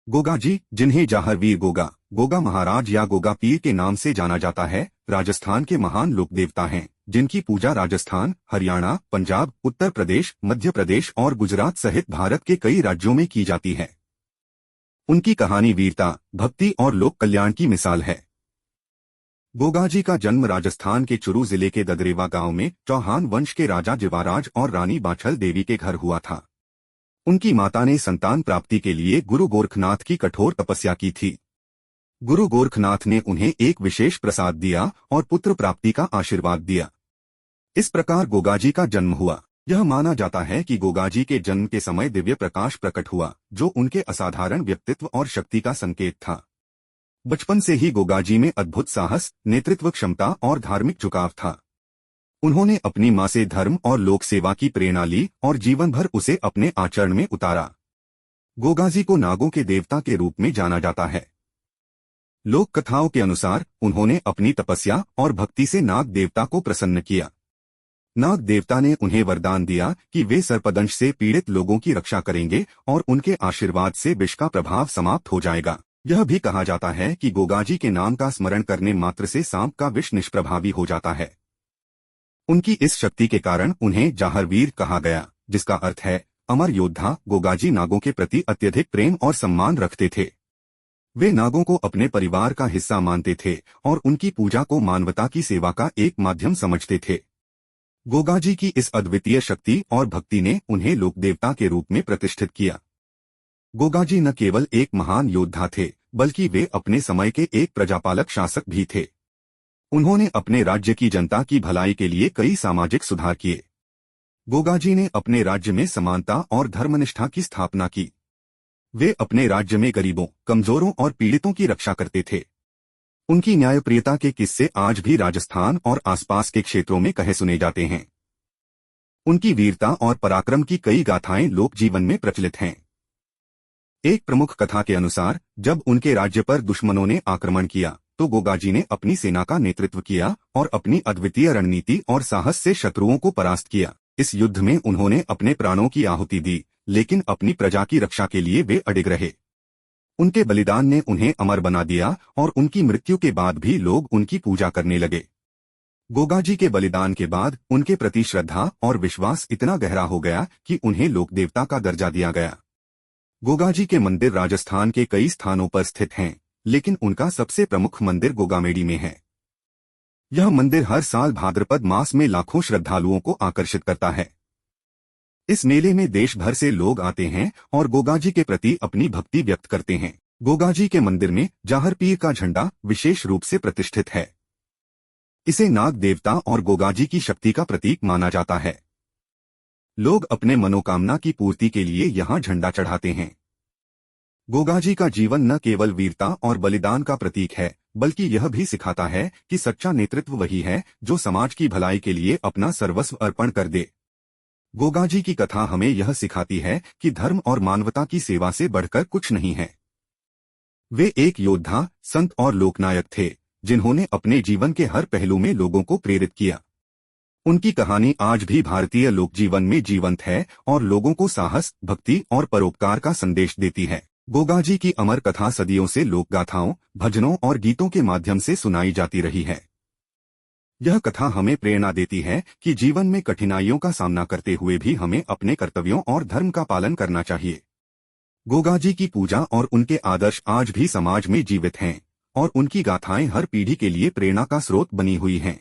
गोगा जी, जिन्हें जाहरवीर गोगा, गोगा महाराज या गोगा पीर के नाम से जाना जाता है, राजस्थान के महान लोक देवता हैं, जिनकी पूजा राजस्थान, हरियाणा, पंजाब, उत्तर प्रदेश, मध्य प्रदेश और गुजरात सहित भारत के कई राज्यों में की जाती है। उनकी कहानी वीरता, भक्ति और लोक कल्याण की मिसाल है। गोगाजी का जन्म राजस्थान के चुरू जिले के ददरेवा गांव में चौहान वंश के राजा जिवाराज और रानी बाछल देवी के घर हुआ था। उनकी माता ने संतान प्राप्ति के लिए गुरु गोरखनाथ की कठोर तपस्या की थी। गुरु गोरखनाथ ने उन्हें एक विशेष प्रसाद दिया और पुत्र प्राप्ति का आशीर्वाद दिया। इस प्रकार गोगाजी का जन्म हुआ। यह माना जाता है कि गोगाजी के जन्म के समय दिव्य प्रकाश प्रकट हुआ, जो उनके असाधारण व्यक्तित्व और शक्ति का संकेत था। बचपन से ही गोगाजी में अद्भुत साहस, नेतृत्व क्षमता और धार्मिक झुकाव था। उन्होंने अपनी मां से धर्म और लोक सेवा की प्रेरणा ली और जीवन भर उसे अपने आचरण में उतारा। गोगाजी को नागों के देवता के रूप में जाना जाता है। लोक कथाओं के अनुसार उन्होंने अपनी तपस्या और भक्ति से नाग देवता को प्रसन्न किया। नाग देवता ने उन्हें वरदान दिया कि वे सर्पदंश से पीड़ित लोगों की रक्षा करेंगे और उनके आशीर्वाद से विष का प्रभाव समाप्त हो जाएगा। यह भी कहा जाता है कि गोगाजी के नाम का स्मरण करने मात्र से सांप का विष निष्प्रभावी हो जाता है। उनकी इस शक्ति के कारण उन्हें जाहरवीर कहा गया, जिसका अर्थ है अमर योद्धा। गोगाजी नागों के प्रति अत्यधिक प्रेम और सम्मान रखते थे। वे नागों को अपने परिवार का हिस्सा मानते थे और उनकी पूजा को मानवता की सेवा का एक माध्यम समझते थे। गोगाजी की इस अद्वितीय शक्ति और भक्ति ने उन्हें लोकदेवता के रूप में प्रतिष्ठित किया। गोगाजी न केवल एक महान योद्धा थे, बल्कि वे अपने समय के एक प्रजापालक शासक भी थे। उन्होंने अपने राज्य की जनता की भलाई के लिए कई सामाजिक सुधार किए। गोगाजी ने अपने राज्य में समानता और धर्मनिष्ठा की स्थापना की। वे अपने राज्य में गरीबों, कमजोरों और पीड़ितों की रक्षा करते थे। उनकी न्यायप्रियता के किस्से आज भी राजस्थान और आसपास के क्षेत्रों में कहे सुने जाते हैं। उनकी वीरता और पराक्रम की कई गाथाएं लोक जीवन में प्रचलित हैं। एक प्रमुख कथा के अनुसार जब उनके राज्य पर दुश्मनों ने आक्रमण किया तो गोगाजी ने अपनी सेना का नेतृत्व किया और अपनी अद्वितीय रणनीति और साहस से शत्रुओं को परास्त किया। इस युद्ध में उन्होंने अपने प्राणों की आहुति दी, लेकिन अपनी प्रजा की रक्षा के लिए वे अडिग रहे। उनके बलिदान ने उन्हें अमर बना दिया और उनकी मृत्यु के बाद भी लोग उनकी पूजा करने लगे। गोगाजी के बलिदान के बाद उनके प्रति श्रद्धा और विश्वास इतना गहरा हो गया कि उन्हें लोकदेवता का दर्जा दिया गया। गोगाजी के मंदिर राजस्थान के कई स्थानों पर स्थित हैं, लेकिन उनका सबसे प्रमुख मंदिर गोगामेडी में है। यह मंदिर हर साल भाद्रपद मास में लाखों श्रद्धालुओं को आकर्षित करता है। इस मेले में देश भर से लोग आते हैं और गोगाजी के प्रति अपनी भक्ति व्यक्त करते हैं। गोगाजी के मंदिर में जाहरपीर का झंडा विशेष रूप से प्रतिष्ठित है। इसे नाग देवता और गोगाजी की शक्ति का प्रतीक माना जाता है। लोग अपने मनोकामना की पूर्ति के लिए यहाँ झंडा चढ़ाते हैं। गोगाजी का जीवन न केवल वीरता और बलिदान का प्रतीक है, बल्कि यह भी सिखाता है कि सच्चा नेतृत्व वही है जो समाज की भलाई के लिए अपना सर्वस्व अर्पण कर दे। गोगाजी की कथा हमें यह सिखाती है कि धर्म और मानवता की सेवा से बढ़कर कुछ नहीं है। वे एक योद्धा, संत और लोकनायक थे, जिन्होंने अपने जीवन के हर पहलू में लोगों को प्रेरित किया। उनकी कहानी आज भी भारतीय लोक जीवन में जीवंत है और लोगों को साहस, भक्ति और परोपकार का संदेश देती है। गोगाजी की अमर कथा सदियों से लोकगाथाओं, भजनों और गीतों के माध्यम से सुनाई जाती रही है। यह कथा हमें प्रेरणा देती है कि जीवन में कठिनाइयों का सामना करते हुए भी हमें अपने कर्तव्यों और धर्म का पालन करना चाहिए। गोगाजी की पूजा और उनके आदर्श आज भी समाज में जीवित हैं और उनकी गाथाएं हर पीढ़ी के लिए प्रेरणा का स्रोत बनी हुई हैं।